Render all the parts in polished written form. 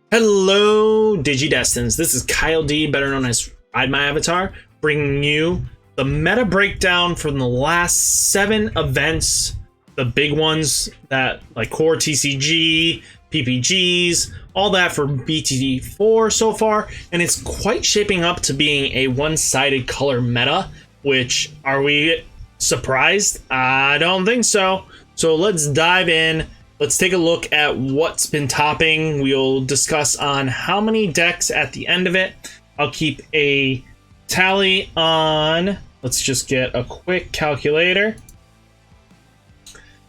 Hello, Digidestins. This is Kyle D, better known as Ride My Avatar, bringing you the meta breakdown from the last 7 events, the big ones that like core TCG, PPGs, all that for BT-4 so far, and it's quite shaping up to being a one-sided color meta, which, are we surprised? I don't think so. So let's dive in. Let's take a look at what's been topping. We'll discuss on how many decks at the end of it. I'll keep a tally on. Let's just get a quick calculator.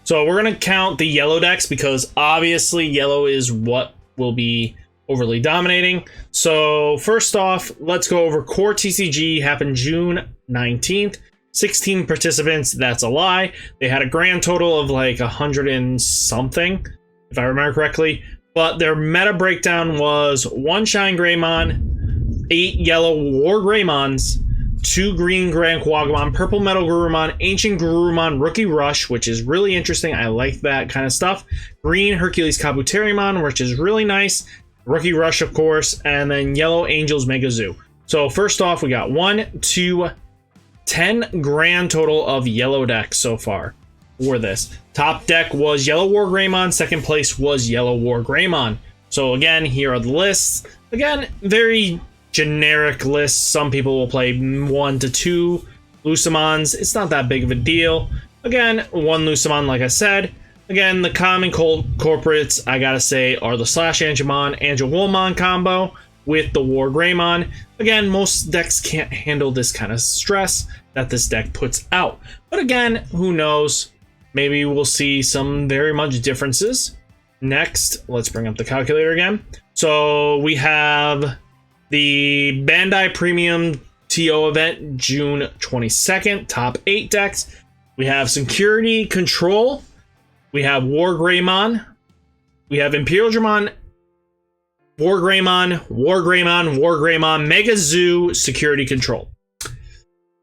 So we're going to count the yellow decks because obviously yellow is what will be overly dominating. So first off, let's go over core TCG. Happened June 19th. 16 participants, that's a lie. They had a grand total of like 100 and something, if I remember correctly. But their meta breakdown was 1 Shine Greymon, 8 yellow War Greymons, 2 green Grand Quagamon, purple Metal Garurumon, ancient Garurumon, Rookie Rush, which is really interesting. I like that kind of stuff. Green Hercules Kabuterimon, which is really nice. Rookie Rush, of course, and then yellow Angels Mega Zoo. So first off, we got 1, 2, 10 grand total of yellow decks so far for this. Top deck was Yellow War Greymon. Second place was Yellow War Greymon. So again, here are the lists. Again, very generic lists. Some people will play 1 to 2 Lucimons. It's not that big of a deal. Again, 1 Lucimon, like I said. Again, the common corporates, I gotta say, are the Slash Angemon, Angelwolmon combo with the War Greymon. Again, most decks can't handle this kind of stress that this deck puts out. But again, who knows? Maybe we'll see some very much differences. Next, let's bring up the calculator again. So we have the Bandai Premium TO event, June 22nd, top 8 decks. We have Security Control. We have War Greymon. We have Imperial Dramon, War Greymon, War Greymon, War Greymon, Mega Zoo, Security Control.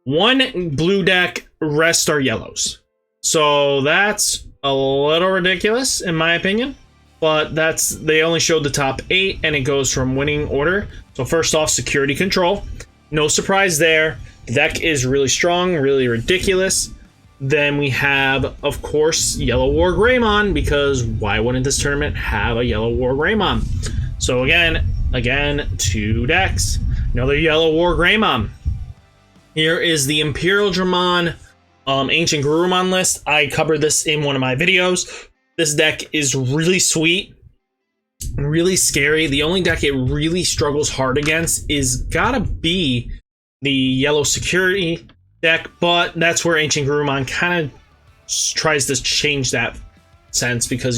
1 blue deck, rest are yellows. So that's a little ridiculous in my opinion, but they only showed the top 8 and it goes from winning order. So first off, Security Control. No surprise there. The deck is really strong, really ridiculous. Then we have, of course, Yellow War Greymon, because why wouldn't this tournament have a Yellow War Greymon? So again, 2 decks. Another Yellow War Greymon. Here is the Imperial Dramon Ancient Garurumon list. I covered this in one of my videos. This deck is really sweet, really scary. The only deck it really struggles hard against is gotta be the Yellow Security deck, but that's where Ancient Garurumon kind of tries to change that sense because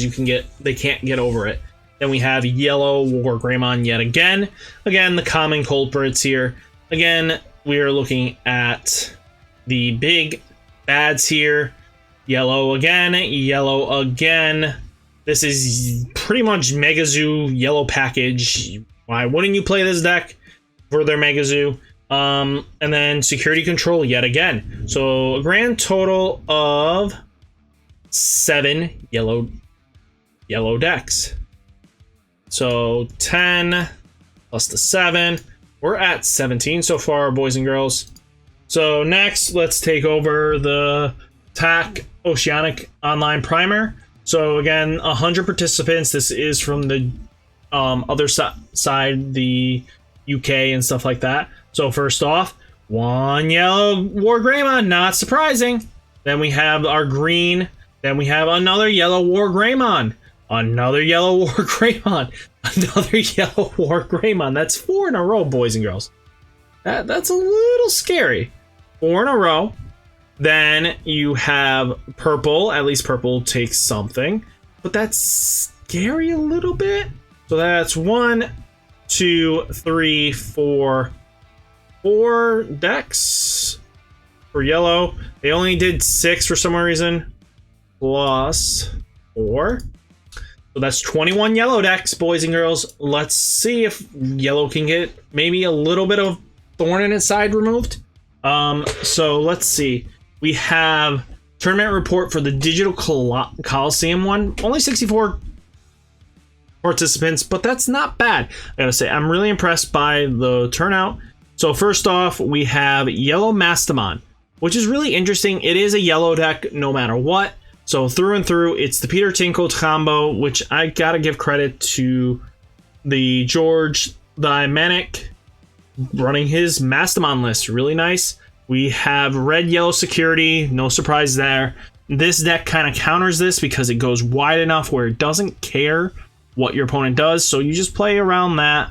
they can't get over it. Then we have Yellow War Greymon yet again. Again, the common culprits here. Again, we are looking at the big bads here. Yellow again, yellow again. This is pretty much Mega Zoo yellow package. Why wouldn't you play this deck for their Mega Zoo? And then Security Control yet again. So a grand total of 7 yellow decks. So 10 plus the 7. We're at 17 so far, boys and girls. So next, let's take over the TAC Oceanic Online Primer. So again, 100 participants. This is from the other side, the UK and stuff like that. So first off, 1 Yellow War Greymon, not surprising. Then we have our green. Then we have another Yellow War Greymon. Another Yellow War Greymon. Another Yellow War Greymon. That's 4 in a row, boys and girls. That's a little scary. 4 in a row. Then you have purple. At least purple takes something. But that's scary a little bit. So that's 1, 2, 3, 4 decks for yellow. They only did 6 for some reason. Plus 4. So that's 21 yellow decks, boys and girls. Let's see if yellow can get maybe a little bit of thorn in its side removed. So let's see. We have tournament report for the Digital Coliseum one. Only 64 participants, but that's not bad. I gotta say, I'm really impressed by the turnout. So first off, we have Yellow Mastamon, which is really interesting. It is a yellow deck no matter what. So through and through, it's the Peter Tinkle combo, which I gotta give credit to the George the Manic running his Mastamon list. Really nice. We have red yellow security, no surprise there. This deck kind of counters this because it goes wide enough where it doesn't care what your opponent does, so you just play around that.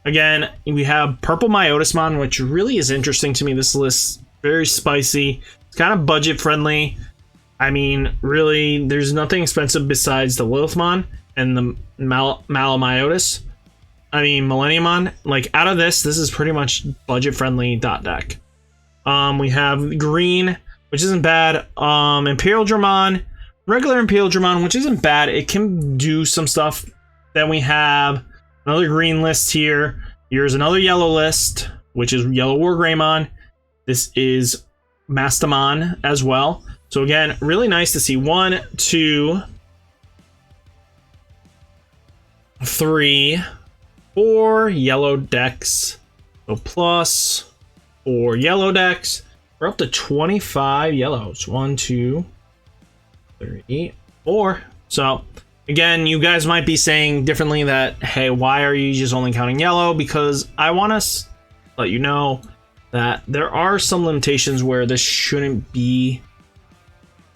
Again, we have purple Myotismon, which really is interesting to me. This list very spicy. It's kind of budget friendly. I mean, really, there's nothing expensive besides the Lilithmon and the Malamyotis. I mean, Millenniumon. Like, out of this is pretty much budget friendly dot deck. We have green, which isn't bad. Imperial Dramon, regular Imperial Dramon, which isn't bad. It can do some stuff. Then we have another green list here. Here's another yellow list, which is Yellow War Greymon. This is Mastamon as well. So again, really nice to see 1, 2, 3, 4 yellow decks. So plus 4 yellow decks. We're up to 25 yellows. 1, 2, 3, 4. So again, you guys might be saying differently that, hey, why are you just only counting yellow? Because I want to let you know that there are some limitations where this shouldn't be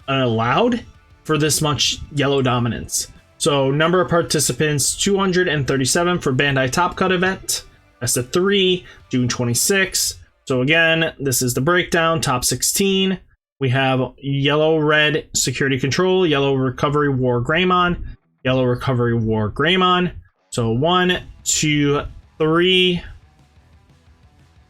allowed for this much yellow dominance. So number of participants, 237 for Bandai Top Cut event. That's the 3, June 26. So again, this is the breakdown, top 16. We have yellow, red, security control, yellow, recovery, war, Greymon, yellow, recovery, war, Greymon. So 1, 2, 3.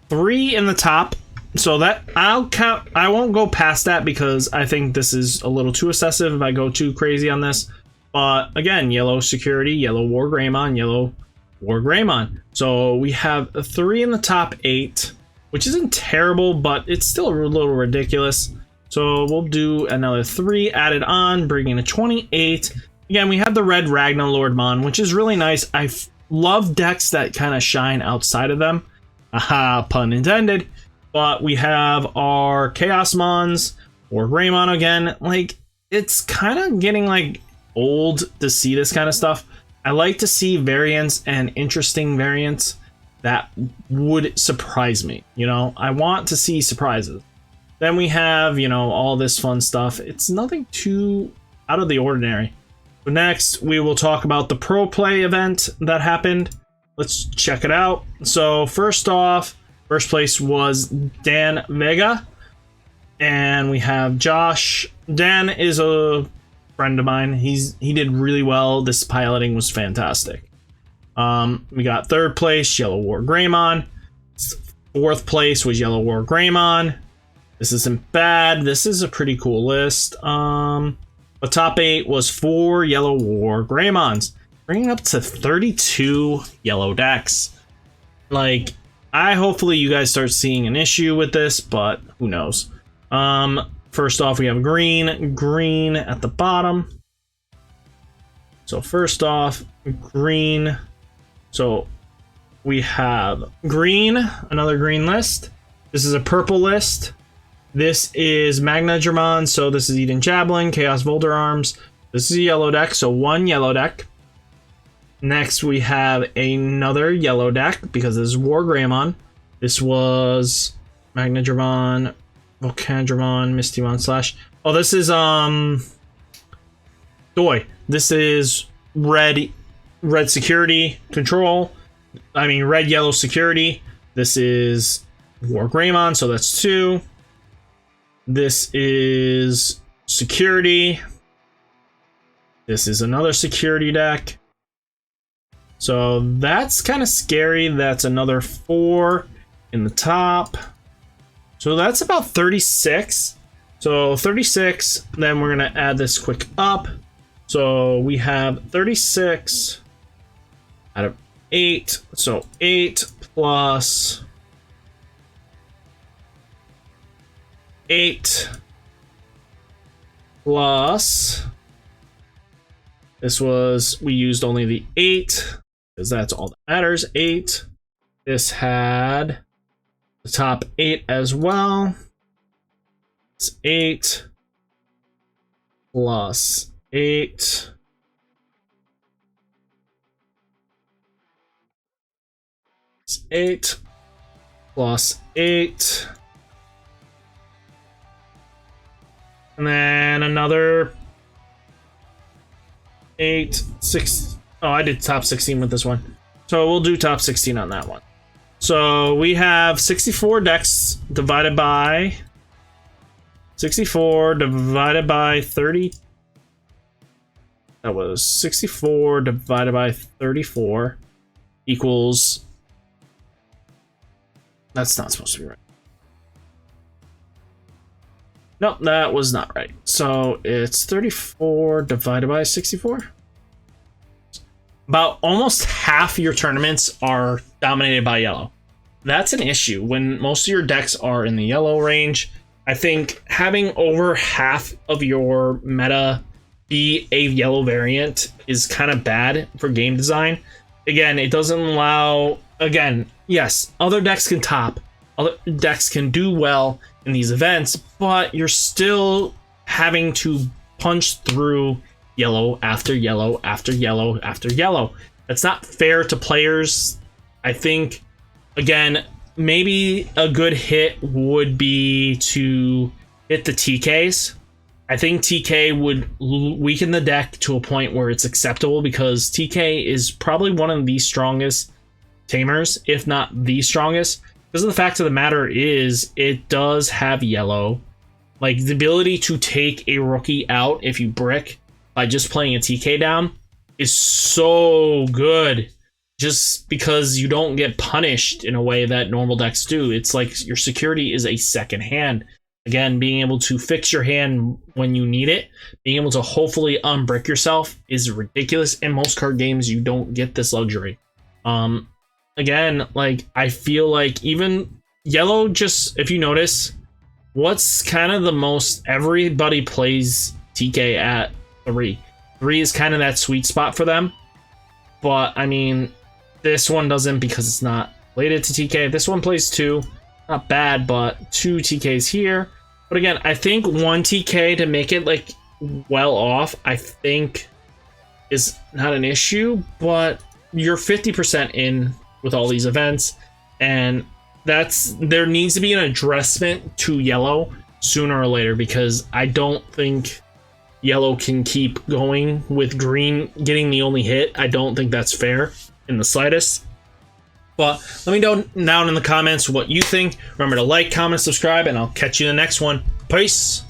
3 in the top. So that I'll count. I won't go past that because I think this is a little too excessive if I go too crazy on this. But again, yellow security, yellow war Greymon, yellow war Greymon. So we have 3 in the top 8, which isn't terrible, but it's still a little ridiculous. So we'll do another 3 added on, bringing to 28. Again, we have the red Ragnar Lordmon, which is really nice. I love decks that kind of shine outside of them. Aha, pun intended. But we have our Chaos Mons, or Greymon again. Like, it's kind of getting like old to see this kind of stuff. I like to see variants and interesting variants that would surprise me. You know, I want to see surprises. Then we have, you know, all this fun stuff. It's nothing too out of the ordinary. So next, we will talk about the Pro Play event that happened. Let's check it out. So first off, first place was Dan Vega. And we have Josh. Dan is a friend of mine. He did really well. This piloting was fantastic. We got third place, Yellow War Greymon. Fourth place was Yellow War Greymon. This isn't bad. This is a pretty cool list. But top 8 was 4 Yellow War Greymons, bringing up to 32 yellow decks. Like, hopefully you guys start seeing an issue with this, but who knows. First off, we have green at the bottom. So first off, green. So we have green, another green list. This is a purple list. This is Magnadramon, so this is Eden Javelin, Chaos Volder Arms. This is a yellow deck, so 1 yellow deck. Next, we have another yellow deck, because this is War Greymon. This was Magnadramon, Volcandramon, Mistymon slash... Oh, this is, Doi. This is red security control. I mean, red-yellow security. This is War Greymon, so that's 2. This is security. This is another security deck. So that's kind of scary. That's another 4 in the top. So that's about 36. So 36, then we're going to add this quick up. So we have 36 out of 8. So 8 plus 8 plus We used only the 8 because that's all that matters. 8. This had the top 8 as well. It's 8 plus 8. It's 8 plus 8. And then another 8, 6. Oh, I did top 16 with this one. So we'll do top 16 on that one. So we have 64 decks divided by 64 divided by 30. That was 64 divided by 34 equals. That's not supposed to be right. Nope, that was not right. So it's 34 divided by 64. About almost half your tournaments are dominated by yellow. That's an issue when most of your decks are in the yellow range. I think having over half of your meta be a yellow variant is kind of bad for game design. Again, it doesn't allow... Again, yes, other decks can top. Other decks can do well in these events, but you're still having to punch through yellow after yellow after yellow after yellow. That's not fair to players. I think, again, maybe a good hit would be to hit the TKs. I think TK would weaken the deck to a point where it's acceptable because TK is probably one of the strongest tamers, if not the strongest. Because the fact of the matter is, it does have yellow. Like, the ability to take a rookie out if you brick by just playing a TK down is so good. Just because you don't get punished in a way that normal decks do. It's like your security is a second hand. Again, being able to fix your hand when you need it, being able to hopefully unbrick yourself is ridiculous. In most card games, you don't get this luxury. Again, like, I feel like even yellow, just, if you notice, what's kind of the most, everybody plays TK at 3. 3 is kind of that sweet spot for them. But, I mean, this one doesn't because it's not related to TK. This one plays 2. Not bad, but 2 TKs here. But again, I think 1 TK to make it, like, well off, I think is not an issue. But you're 50% in with all these events, and there needs to be an addressment to yellow sooner or later, because I don't think yellow can keep going with green getting the only hit. I don't think that's fair in the slightest. But let me know down in the comments what you think. Remember to like, comment, subscribe, and I'll catch you in the next one. Peace.